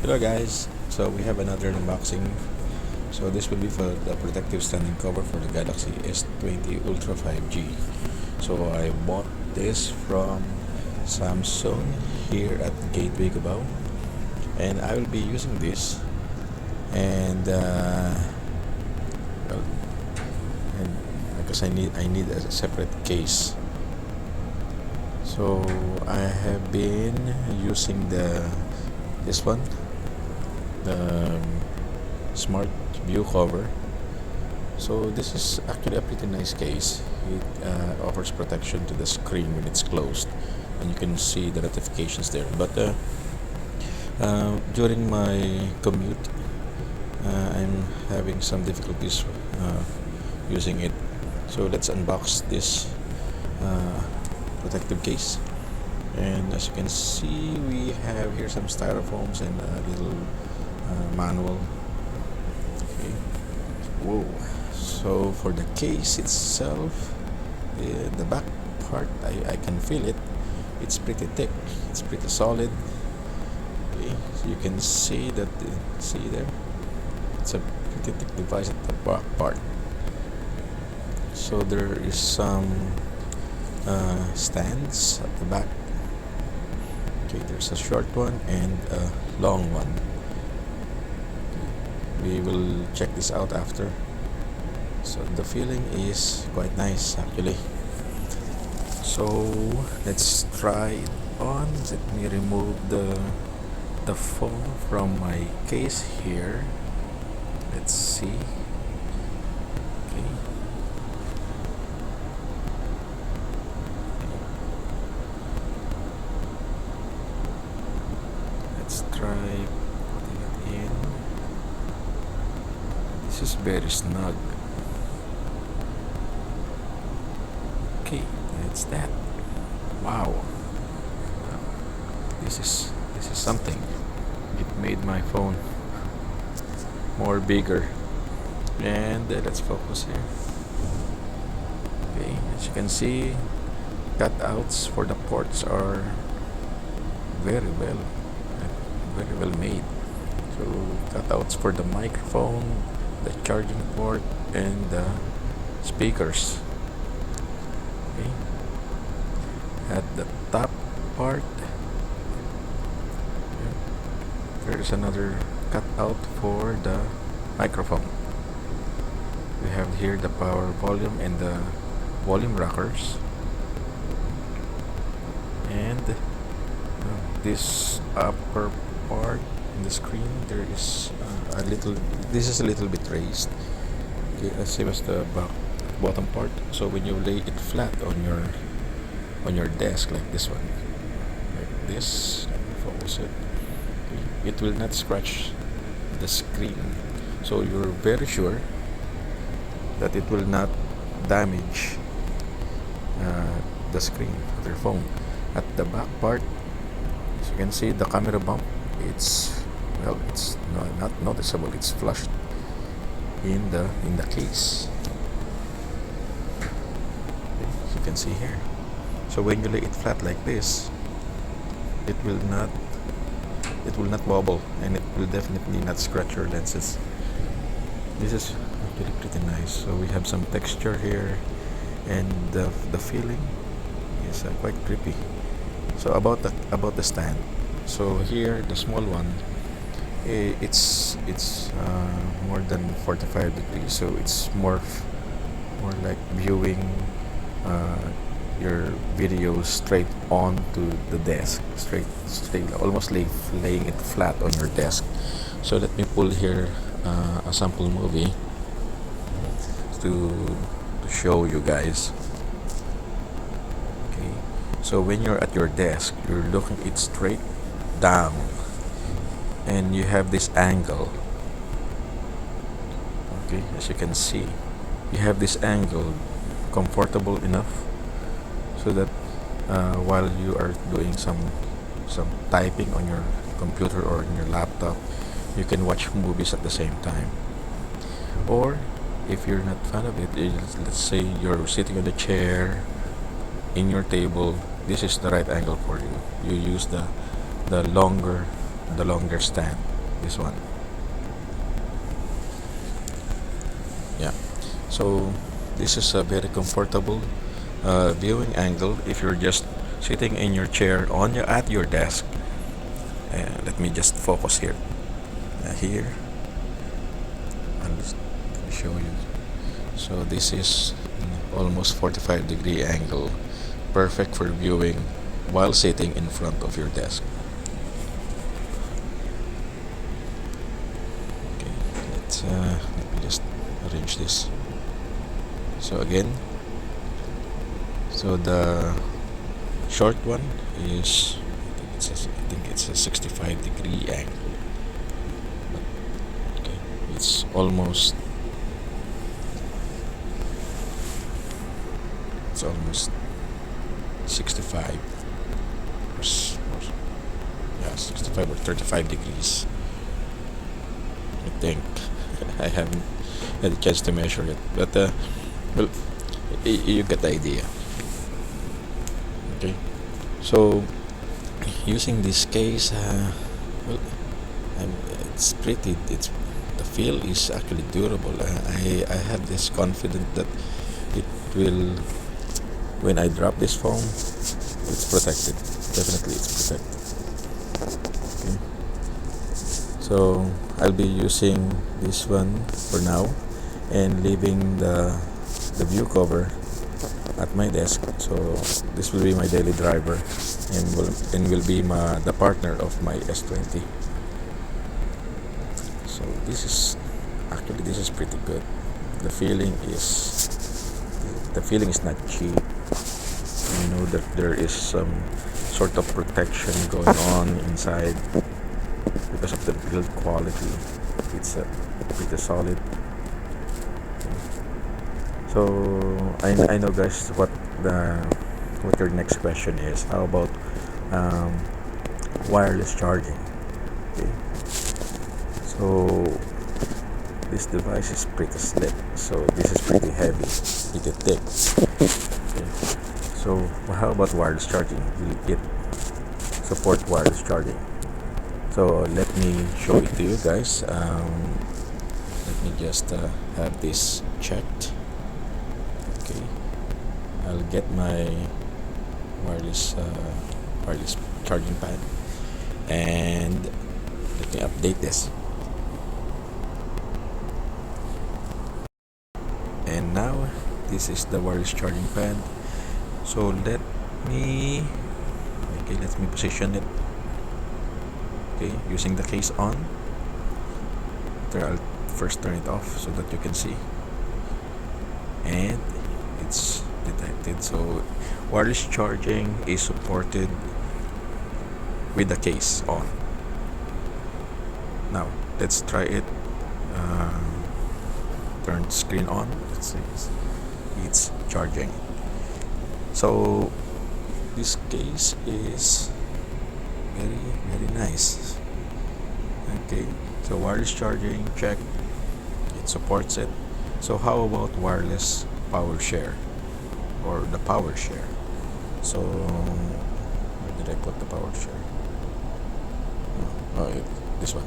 Hello guys, so we have another unboxing. So this will be for the protective standing cover for the Galaxy S20 Ultra 5G. So I bought this from Samsung here at Gateway Cubao, and I will be using this and well, and because I need a separate case. So I have been using this one, the smart view cover. So this is actually a pretty nice case. It offers protection to the screen when it's closed, and you can see the notifications there. But during my commute, I'm having some difficulties using it. So let's unbox this protective case. And as you can see, we have here some styrofoams and a little manual. Okay. Whoa. So for the case itself, the back part, I can feel it. It's pretty thick. It's pretty solid. Okay. So you can see that. See there? It's a pretty thick device at the back part. So there is some stands at the back. Okay, there's a short one and a long one. We will check this out after. So the feeling is quite nice actually. So let's try it on. Let me remove the phone from my case here. Let's see. Okay. Let's try putting it in. This is very snug. Okay, that's that. Wow. This is something. It made my phone more bigger. And let's focus here. Okay, as you can see, cutouts for the ports are very well made. So cutouts for the microphone, the charging port, and the speakers. Okay. At the top part, there's another cutout for the microphone. We have here the power volume and the volume rockers, and this upper part in the screen, there is this is a little bit raised. Okay, same as the bottom part. So when you lay it flat on your desk like this one, like this, focus it, it will not scratch the screen. So you're very sure that it will not damage the screen of your phone. At the back part, as you can see, the camera bump, it's not noticeable. It's flushed in the case. Okay, as you can see here. So when you lay it flat like this, it will not wobble, and it will definitely not scratch your lenses. This is actually pretty nice. So we have some texture here, and the feeling is quite creepy. So about the stand. So here, the small one, it's more than 45 degrees. So it's more like viewing your video straight onto the desk, straight, almost like laying it flat on your desk. So let me pull here a sample movie to show you guys. Okay, so when you're at your desk, you're looking it straight down, and you have this angle. Okay, as you can see, you have this angle comfortable enough so that while you are doing some typing on your computer or in your laptop, you can watch movies at the same time. Or if you're not fan of it, let's say you're sitting on the chair in your table, this is the right angle for you. You use the longer stand. this one. Yeah, so this is a very comfortable viewing angle if you're just sitting in your chair at your desk. Let me just focus here. Here, I'll just show you. So this is almost 45-degree angle, perfect for viewing while sitting in front of your desk. Okay, let me just arrange this. So again, so the short one is, I think it's a 65-degree angle. Okay, it's almost 65 yeah, 65 or 35 degrees, I think. I haven't had a chance to measure it, but well, you get the idea. Okay, so using this case, well, it's pretty. The feel is actually durable. I have this confidence that it will, when I drop this phone, it's protected. Definitely, it's protected. Okay. So I'll be using this one for now, and leaving the view cover at my desk. So this will be my daily driver, and will be the partner of my S20. So this is pretty good. The feeling is not cheap. You know that there is some sort of protection going on inside because of the build quality. It's pretty solid. So I know, guys, what your next question is. How about wireless charging? Okay. So this device is pretty slick. So this is pretty heavy, pretty thick. Okay. So how about wireless charging? Will it support wireless charging? So let me show it to you guys. Let me just have this checked. Okay, I'll get my wireless charging pad, and let me update this. And now this is the wireless charging pad. So let me position it. Okay, using the case on. There, I'll first turn it off so that you can see. And it's detected. So wireless charging is supported with the case on. Now let's try it. Turn screen on. Let's see, it's charging. So this case is very nice. Okay, so wireless charging, check, it supports it. So how about wireless power share, or the power share? So where did I put the power share? This one.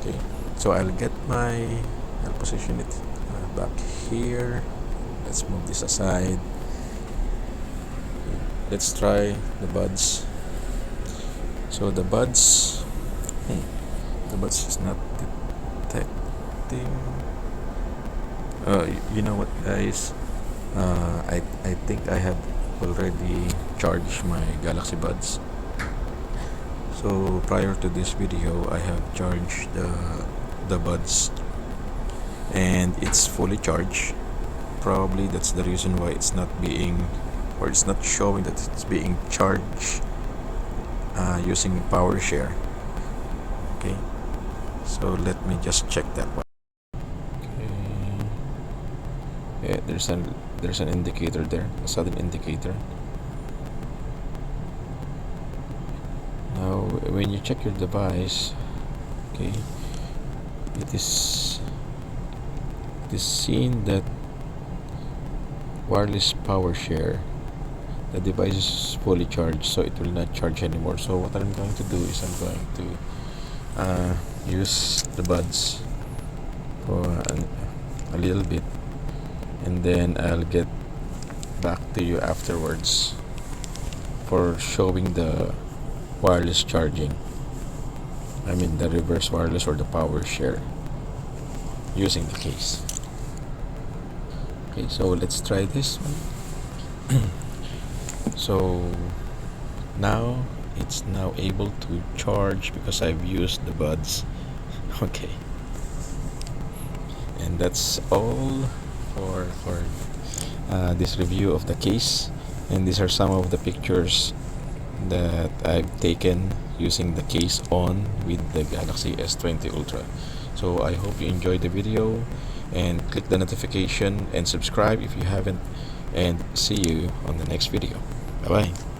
Okay, so I'll position it back here. Let's move this aside. Let's try the buds. So the buds is not detecting. You know what, guys? I think I have already charged my Galaxy Buds. So prior to this video, I have charged the buds, and it's fully charged. Probably that's the reason why it's not showing that it's being charged using powershare. Okay, so let me just check that one. Okay. Yeah, there's an indicator there, a sudden indicator. Now when you check your device, okay, it is seen that wireless power share, the device is fully charged, so it will not charge anymore. So what I'm going to do is I'm going to use the buds for a little bit, and then I'll get back to you afterwards for showing the wireless charging. I mean the reverse wireless or the power share using the case. Okay, so let's try this one. So now it's now able to charge because I've used the buds. Okay, and that's all for this review of the case, and these are some of the pictures that I've taken using the case on with the Galaxy S20 Ultra. So I hope you enjoyed the video, and click the notification and subscribe if you haven't, and see you on the next video. Bye bye.